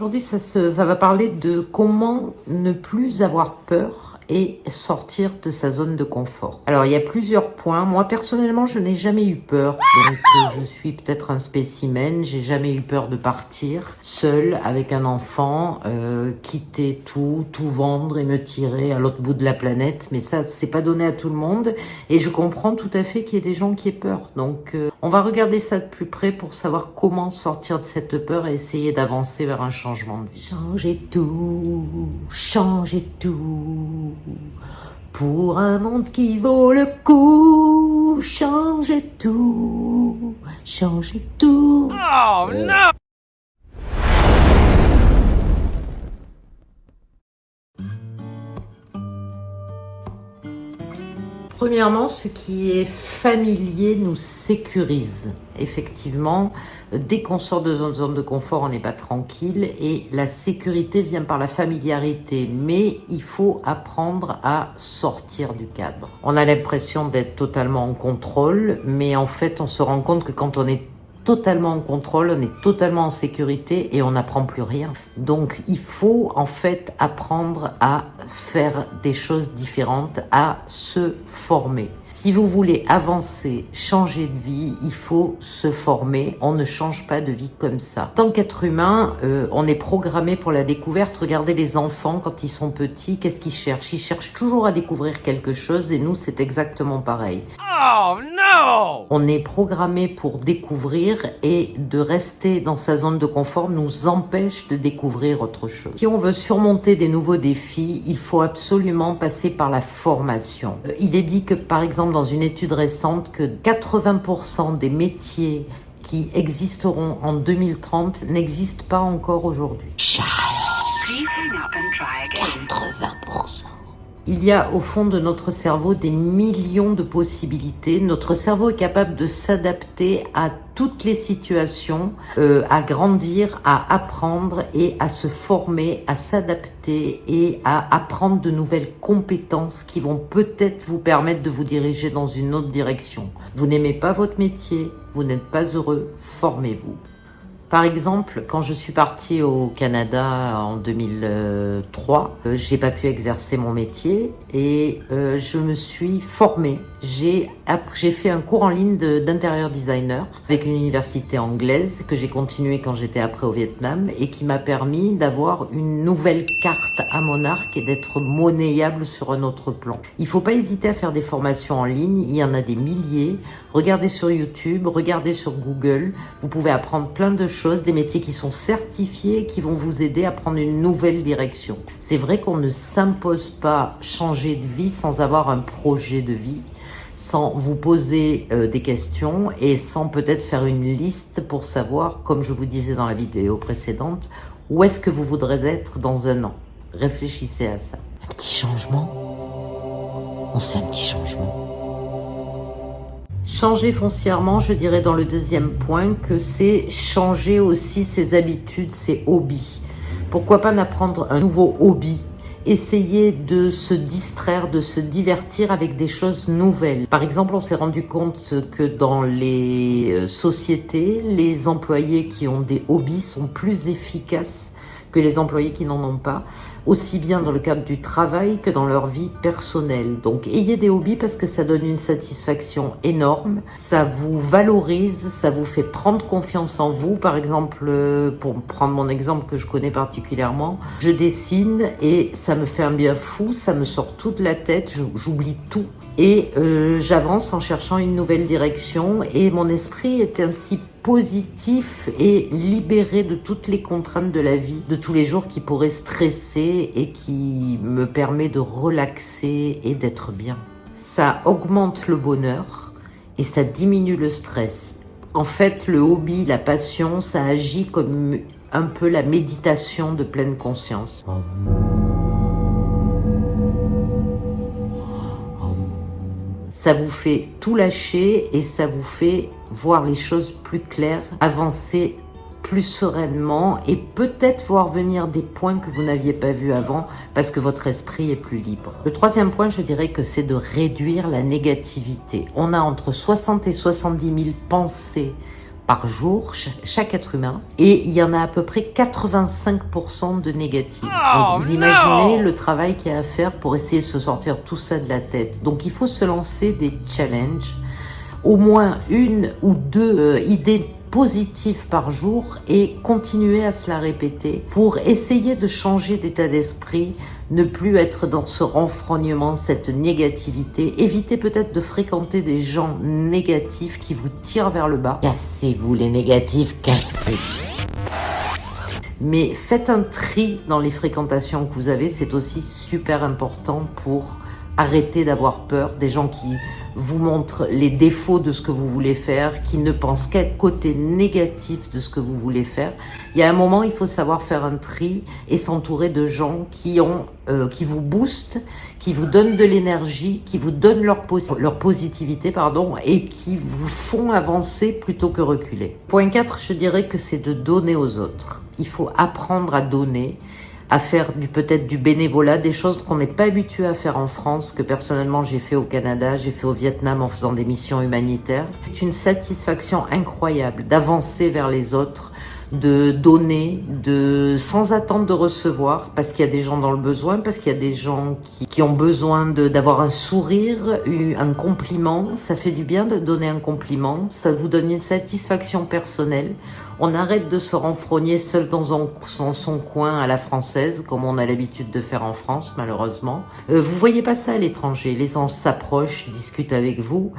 Aujourd'hui, ça va parler de comment ne plus avoir peur et sortir de sa zone de confort. Alors, il y a plusieurs points. Moi, personnellement, je n'ai jamais eu peur. Donc, je suis peut-être un spécimen. J'ai jamais eu peur de partir seule avec un enfant, quitter tout vendre et me tirer à l'autre bout de la planète. Mais ça, c'est pas donné à tout le monde. Et je comprends tout à fait qu'il y ait des gens qui aient peur. Donc, on va regarder ça de plus près pour savoir comment sortir de cette peur et essayer d'avancer vers un changement de vie. Changez tout, pour un monde qui vaut le coup. Changez tout, changez tout. Oh non! Premièrement, ce qui est familier nous sécurise. Effectivement, dès qu'on sort de notre zone de confort, on n'est pas tranquille et la sécurité vient par la familiarité. Mais il faut apprendre à sortir du cadre. On a l'impression d'être totalement en contrôle, mais en fait, on se rend compte que quand on est totalement en contrôle, on est totalement en sécurité et on n'apprend plus rien. Donc il faut en fait apprendre à faire des choses différentes, à se former. Si vous voulez avancer, changer de vie, il faut se former. On ne change pas de vie comme ça. En tant qu'être humain, on est programmé pour la découverte. Regardez les enfants quand ils sont petits, qu'est-ce qu'ils cherchent? Ils cherchent toujours à découvrir quelque chose et nous, c'est exactement pareil. Oh non! On est programmé pour découvrir et de rester dans sa zone de confort nous empêche de découvrir autre chose. Si on veut surmonter des nouveaux défis, il faut absolument passer par la formation. Il est dit que, par exemple, dans une étude récente, que 80% des métiers qui existeront en 2030 n'existent pas encore aujourd'hui. 80%. Il y a au fond de notre cerveau des millions de possibilités. Notre cerveau est capable de s'adapter à toutes les situations, à grandir, à apprendre et à se former, à s'adapter et à apprendre de nouvelles compétences qui vont peut-être vous permettre de vous diriger dans une autre direction. Vous n'aimez pas votre métier, vous n'êtes pas heureux, formez-vous. Par exemple, quand je suis partie au Canada en 2003, j'ai pas pu exercer mon métier et je me suis formée. J'ai fait un cours en ligne d'intérieur designer avec une université anglaise que j'ai continué quand j'étais après au Vietnam et qui m'a permis d'avoir une nouvelle carte à mon arc et d'être monnayable sur un autre plan. Il faut pas hésiter à faire des formations en ligne, il y en a des milliers. Regardez sur YouTube, regardez sur Google, vous pouvez apprendre plein de choses, des métiers qui sont certifiés, qui vont vous aider à prendre une nouvelle direction. C'est vrai qu'on ne s'impose pas changer de vie sans avoir un projet de vie, sans vous poser des questions et sans peut-être faire une liste pour savoir, comme je vous disais dans la vidéo précédente, où est-ce que vous voudrez être dans un an. Réfléchissez à ça. Un petit changement. On se fait un petit changement. Changer foncièrement, je dirais dans le deuxième point que c'est changer aussi ses habitudes, ses hobbies. Pourquoi pas apprendre un nouveau hobby? Essayer de se distraire, de se divertir avec des choses nouvelles. Par exemple, on s'est rendu compte que dans les sociétés, les employés qui ont des hobbies sont plus efficaces que les employés qui n'en ont pas, aussi bien dans le cadre du travail que dans leur vie personnelle. Donc ayez des hobbies parce que ça donne une satisfaction énorme, ça vous valorise, ça vous fait prendre confiance en vous. Par exemple, pour prendre mon exemple que je connais particulièrement, je dessine et ça me fait un bien fou, ça me sort toute la tête, j'oublie tout et j'avance en cherchant une nouvelle direction et mon esprit est ainsi positif et libéré de toutes les contraintes de la vie de tous les jours qui pourraient stresser et qui me permet de relaxer et d'être bien. Ça augmente le bonheur et ça diminue le stress. En fait, le hobby, la passion, ça agit comme un peu la méditation de pleine conscience. Ça vous fait tout lâcher et ça vous fait voir les choses plus claires, avancer plus sereinement et peut-être voir venir des points que vous n'aviez pas vus avant parce que votre esprit est plus libre. Le troisième point, je dirais que c'est de réduire la négativité. On a entre 60 et 70 000 pensées par jour, chaque être humain, et il y en a à peu près 85% de négatifs. Donc vous imaginez le travail qu'il y a à faire pour essayer de se sortir tout ça de la tête. Donc il faut se lancer des challenges, au moins une ou deux idées positives par jour et continuer à se la répéter pour essayer de changer d'état d'esprit, ne plus être dans ce renfrognement, cette négativité. Évitez peut-être de fréquenter des gens négatifs qui vous tirent vers le bas. Cassez-vous les négatifs, cassez. Mais faites un tri dans les fréquentations que vous avez, c'est aussi super important pour arrêter d'avoir peur des gens qui vous montrent les défauts de ce que vous voulez faire, qui ne pensent qu'à côté négatif de ce que vous voulez faire. Il y a un moment, il faut savoir faire un tri et s'entourer de gens qui vous boostent, qui vous donnent de l'énergie, qui vous donnent leur positivité, et qui vous font avancer plutôt que reculer. Point 4, je dirais que c'est de donner aux autres. Il faut apprendre à donner, à faire peut-être du bénévolat, des choses qu'on n'est pas habitué à faire en France, que personnellement j'ai fait au Canada, j'ai fait au Vietnam en faisant des missions humanitaires. C'est une satisfaction incroyable d'avancer vers les autres, de donner, sans attendre de recevoir, parce qu'il y a des gens dans le besoin, parce qu'il y a des gens qui ont besoin d'avoir un sourire, un compliment. Ça fait du bien de donner un compliment, ça vous donne une satisfaction personnelle. On arrête de se renfrogner seul dans son coin à la française, comme on a l'habitude de faire en France, malheureusement. Vous voyez pas ça à l'étranger. Les gens s'approchent, discutent avec vous.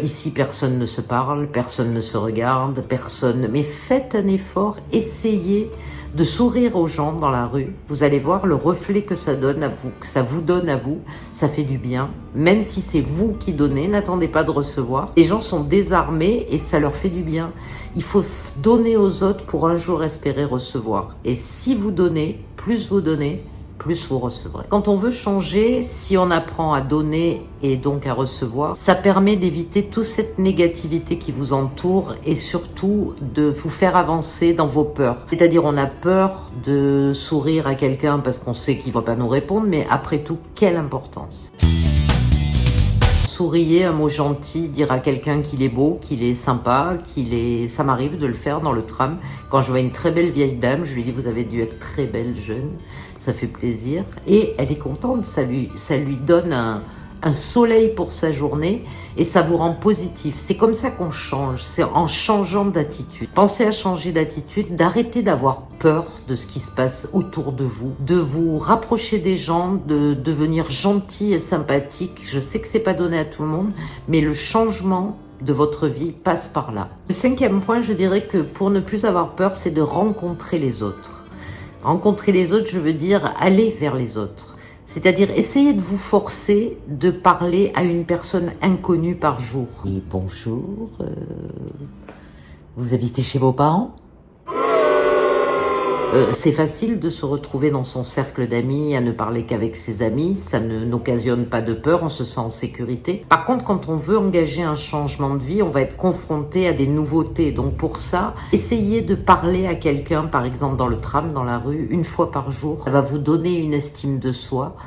Ici, personne ne se parle, personne ne se regarde, personne. Mais faites un effort, essayez de sourire aux gens dans la rue. Vous allez voir le reflet que ça donne à vous, que ça vous donne à vous. Ça fait du bien. Même si c'est vous qui donnez, n'attendez pas de recevoir. Les gens sont désarmés et ça leur fait du bien. Il faut donner aux autres pour un jour espérer recevoir. Et si vous donnez, plus vous recevrez. Quand on veut changer, si on apprend à donner et donc à recevoir, ça permet d'éviter toute cette négativité qui vous entoure et surtout de vous faire avancer dans vos peurs. C'est-à-dire on a peur de sourire à quelqu'un parce qu'on sait qu'il ne va pas nous répondre, mais après tout, quelle importance! Souriez, un mot gentil, dire à quelqu'un qu'il est beau, qu'il est sympa, ça m'arrive de le faire dans le tram. Quand je vois une très belle vieille dame, je lui dis vous avez dû être très belle jeune, ça fait plaisir. Et elle est contente, ça lui donne un soleil pour sa journée et ça vous rend positif. C'est comme ça qu'on change, c'est en changeant d'attitude. Pensez à changer d'attitude, d'arrêter d'avoir peur de ce qui se passe autour de vous, de vous rapprocher des gens, de devenir gentil et sympathique. Je sais que c'est pas donné à tout le monde, mais le changement de votre vie passe par là. Le 5e point, je dirais que pour ne plus avoir peur, c'est de rencontrer les autres. Rencontrer les autres, je veux dire aller vers les autres. C'est-à-dire, essayez de vous forcer de parler à une personne inconnue par jour. Et bonjour, vous habitez chez vos parents ? C'est facile de se retrouver dans son cercle d'amis, à ne parler qu'avec ses amis, ça n'occasionne pas de peur, on se sent en sécurité. Par contre, quand on veut engager un changement de vie, on va être confronté à des nouveautés. Donc pour ça, essayez de parler à quelqu'un, par exemple dans le tram, dans la rue, une fois par jour. Ça va vous donner une estime de soi.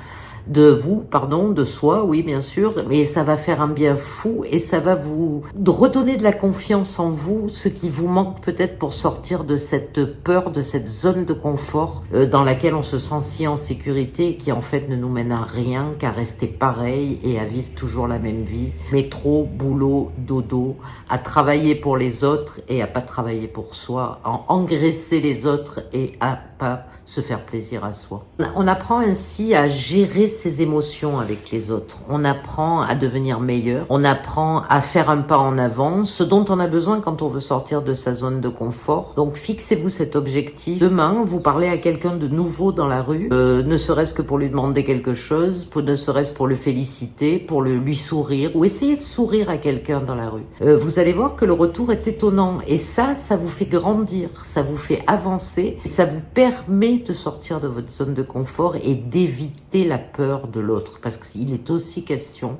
De soi, oui, bien sûr, mais ça va faire un bien fou et ça va vous redonner de la confiance en vous, ce qui vous manque peut-être pour sortir de cette peur, de cette zone de confort dans laquelle on se sent si en sécurité et qui en fait ne nous mène à rien qu'à rester pareil et à vivre toujours la même vie. Métro, boulot, dodo, à travailler pour les autres et à pas travailler pour soi, à engraisser les autres et à pas se faire plaisir à soi. On apprend ainsi à gérer ses émotions avec les autres. On apprend à devenir meilleur. On apprend à faire un pas en avant, ce dont on a besoin quand on veut sortir de sa zone de confort. Donc fixez-vous cet objectif. Demain, vous parlez à quelqu'un de nouveau dans la rue, ne serait-ce que pour lui demander quelque chose, ne serait-ce pour le féliciter, pour lui sourire, ou essayer de sourire à quelqu'un dans la rue. Vous allez voir que le retour est étonnant et ça vous fait grandir, ça vous fait avancer, ça vous permet permet de sortir de votre zone de confort et d'éviter la peur de l'autre, parce qu'il est aussi question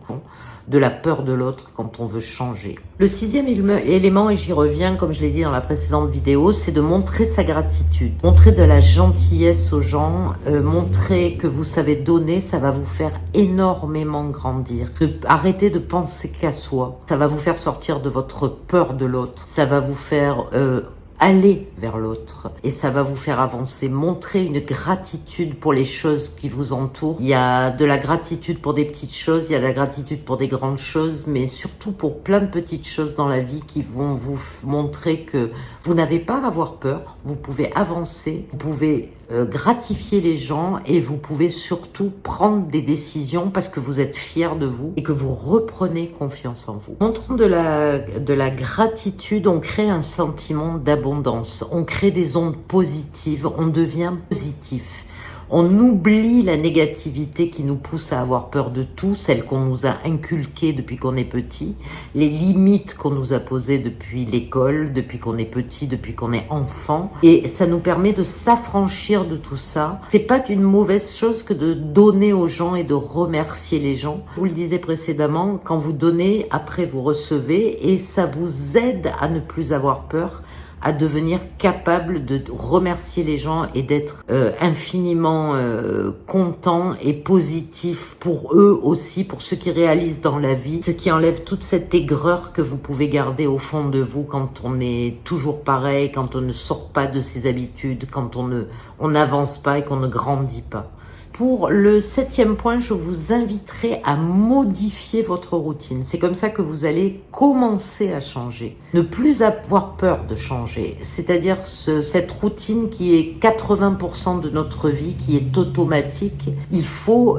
de la peur de l'autre quand on veut changer. Le 6e élément, et j'y reviens comme je l'ai dit dans la précédente vidéo, c'est de montrer sa gratitude, montrer de la gentillesse aux gens, montrer que vous savez donner, ça va vous faire énormément grandir. Arrêtez de penser qu'à soi, ça va vous faire sortir de votre peur de l'autre, ça va vous faire aller vers l'autre et ça va vous faire avancer. Montrer une gratitude pour les choses qui vous entourent. Il y a de la gratitude pour des petites choses, il y a de la gratitude pour des grandes choses, mais surtout pour plein de petites choses dans la vie qui vont vous montrer que vous n'avez pas à avoir peur, vous pouvez avancer, vous pouvez gratifier les gens et vous pouvez surtout prendre des décisions parce que vous êtes fiers de vous et que vous reprenez confiance en vous. Montrons de la gratitude, on crée un sentiment d'abondance, on crée des ondes positives, on devient positif. On oublie la négativité qui nous pousse à avoir peur de tout, celle qu'on nous a inculquée depuis qu'on est petit, les limites qu'on nous a posées depuis l'école, depuis qu'on est petit, depuis qu'on est enfant. Et ça nous permet de s'affranchir de tout ça. C'est pas une mauvaise chose que de donner aux gens et de remercier les gens. Je vous le disais précédemment, quand vous donnez, après vous recevez et ça vous aide à ne plus avoir peur, à devenir capable de remercier les gens et d'être infiniment content et positif pour eux aussi, pour ceux qui réalisent dans la vie, ce qui enlève toute cette aigreur que vous pouvez garder au fond de vous quand on est toujours pareil, quand on ne sort pas de ses habitudes, quand on n'avance pas et qu'on ne grandit pas. Pour le 7e point, je vous inviterai à modifier votre routine. C'est comme ça que vous allez commencer à changer. Ne plus avoir peur de changer. C'est-à-dire cette routine qui est 80% de notre vie, qui est automatique. Il faut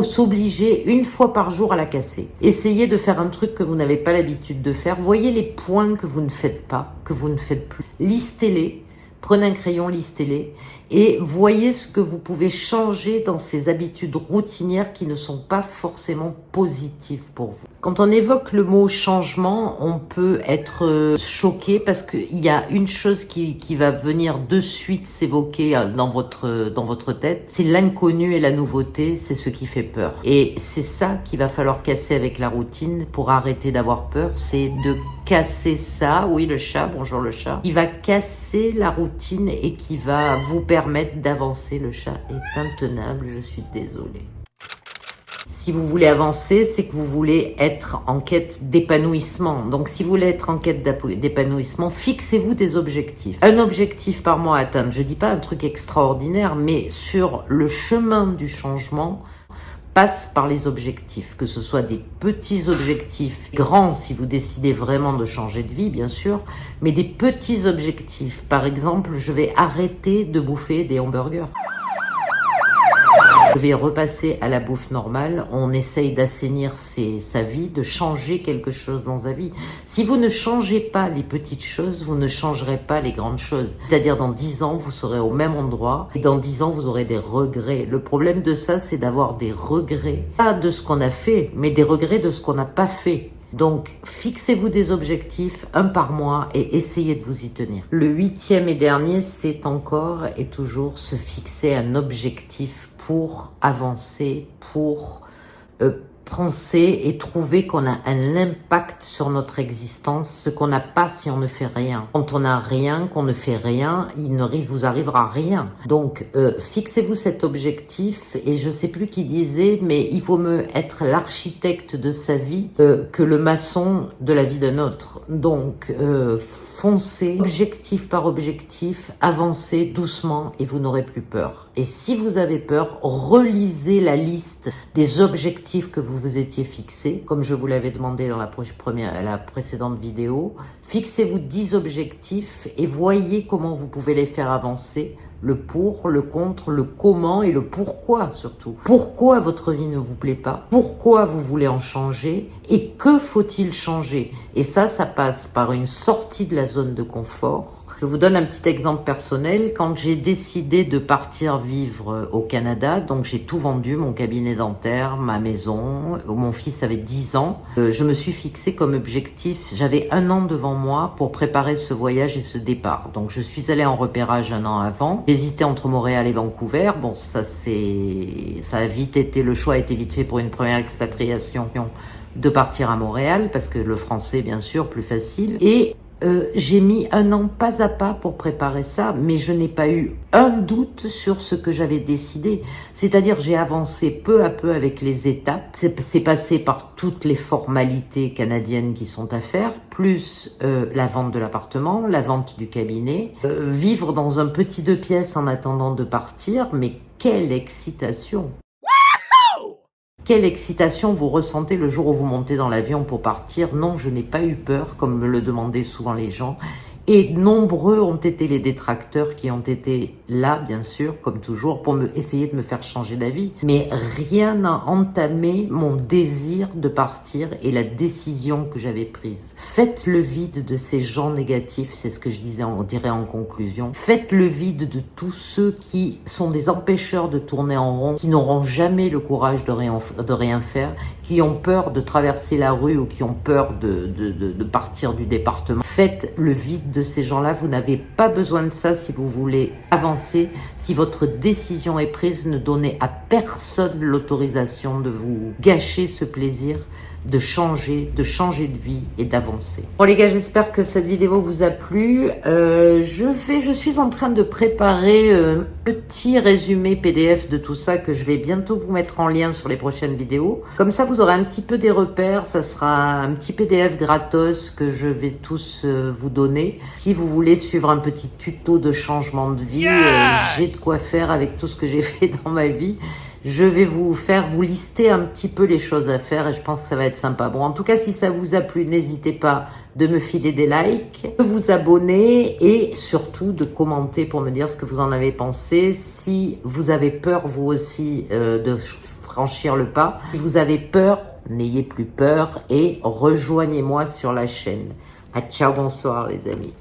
s'obliger une fois par jour à la casser. Essayez de faire un truc que vous n'avez pas l'habitude de faire. Voyez les points que vous ne faites pas, que vous ne faites plus. Listez-les. Prenez un crayon, listez-les et voyez ce que vous pouvez changer dans ces habitudes routinières qui ne sont pas forcément positives pour vous. Quand on évoque le mot changement, on peut être choqué parce qu'il y a une chose qui va venir de suite s'évoquer dans votre tête, c'est l'inconnu et la nouveauté, c'est ce qui fait peur. Et c'est ça qu'il va falloir casser avec la routine pour arrêter d'avoir peur, c'est de casser ça, oui le chat, bonjour le chat, qui va casser la routine et qui va vous permettre d'avancer. Le chat est intenable, je suis désolée. Si vous voulez avancer, c'est que vous voulez être en quête d'épanouissement. Donc si vous voulez être en quête d'épanouissement, fixez-vous des objectifs. Un objectif par mois à atteindre, je dis pas un truc extraordinaire, mais sur le chemin du changement, passe par les objectifs, que ce soit des petits objectifs, grands si vous décidez vraiment de changer de vie, bien sûr, mais des petits objectifs. Par exemple, je vais arrêter de bouffer des hamburgers. Je vais repasser à la bouffe normale, on essaye d'assainir sa vie, de changer quelque chose dans sa vie. Si vous ne changez pas les petites choses, vous ne changerez pas les grandes choses. C'est-à-dire dans 10 ans, vous serez au même endroit et dans 10 ans, vous aurez des regrets. Le problème de ça, c'est d'avoir des regrets, pas de ce qu'on a fait, mais des regrets de ce qu'on n'a pas fait. Donc, fixez-vous des objectifs, un par mois, et essayez de vous y tenir. Le 8e et dernier, c'est encore et toujours se fixer un objectif pour avancer, pour penser et trouver qu'on a un impact sur notre existence, ce qu'on n'a pas si on ne fait rien. Quand on n'a rien, qu'on ne fait rien, il ne vous arrivera rien. Donc, fixez-vous cet objectif, et je sais plus qui disait, mais il vaut mieux être l'architecte de sa vie que le maçon de la vie d'un autre. Donc, foncez, objectif par objectif, avancez doucement et vous n'aurez plus peur. Et si vous avez peur, relisez la liste des objectifs que vous vous étiez fixés, comme je vous l'avais demandé dans la précédente vidéo. Fixez-vous 10 objectifs et voyez comment vous pouvez les faire avancer. Le pour, le contre, le comment et le pourquoi surtout. Pourquoi votre vie ne vous plaît pas? Pourquoi vous voulez en changer? Et que faut-il changer? Et ça passe par une sortie de la zone de confort. Je vous donne un petit exemple personnel. Quand j'ai décidé de partir vivre au Canada, donc j'ai tout vendu, mon cabinet dentaire, ma maison, mon fils avait 10 ans, je me suis fixé comme objectif, j'avais 1 an devant moi pour préparer ce voyage et ce départ. Donc je suis allée en repérage 1 an avant, j'hésitais entre Montréal et Vancouver, bon ça a vite été, le choix a été vite fait pour une première expatriation de partir à Montréal, parce que le français bien sûr plus facile, et j'ai mis 1 an pas à pas pour préparer ça, mais je n'ai pas eu un doute sur ce que j'avais décidé. C'est-à-dire, j'ai avancé peu à peu avec les étapes. C'est passé par toutes les formalités canadiennes qui sont à faire, plus la vente de l'appartement, la vente du cabinet, vivre dans un petit 2 pièces en attendant de partir, mais quelle excitation! Quelle excitation vous ressentez le jour où vous montez dans l'avion pour partir? Non, je n'ai pas eu peur, comme me le demandaient souvent les gens. Et nombreux ont été les détracteurs qui ont été là, bien sûr, comme toujours, pour essayer de me faire changer d'avis. Mais rien n'a entamé mon désir de partir et la décision que j'avais prise. Faites le vide de ces gens négatifs, c'est ce que je dirais en conclusion. Faites le vide de tous ceux qui sont des empêcheurs de tourner en rond, qui n'auront jamais le courage de rien faire, qui ont peur de traverser la rue ou qui ont peur de partir du département. Faites le vide de ces gens-là, vous n'avez pas besoin de ça si vous voulez avancer. Si votre décision est prise, ne donnez à personne l'autorisation de vous gâcher ce plaisir de changer de vie et d'avancer. Bon les gars, j'espère que cette vidéo vous a plu. Je suis en train de préparer un petit résumé PDF de tout ça que je vais bientôt vous mettre en lien sur les prochaines vidéos. Comme ça, vous aurez un petit peu des repères. Ça sera un petit PDF gratos que je vais tous vous donner. Si vous voulez suivre un petit tuto de changement de vie, j'ai de quoi faire avec tout ce que j'ai fait dans ma vie. Je vais vous lister un petit peu les choses à faire et je pense que ça va être sympa. Bon, en tout cas, si ça vous a plu, n'hésitez pas de me filer des likes, de vous abonner et surtout de commenter pour me dire ce que vous en avez pensé. Si vous avez peur, vous aussi, de franchir le pas. Si vous avez peur, n'ayez plus peur et rejoignez-moi sur la chaîne. Ciao, bonsoir les amis.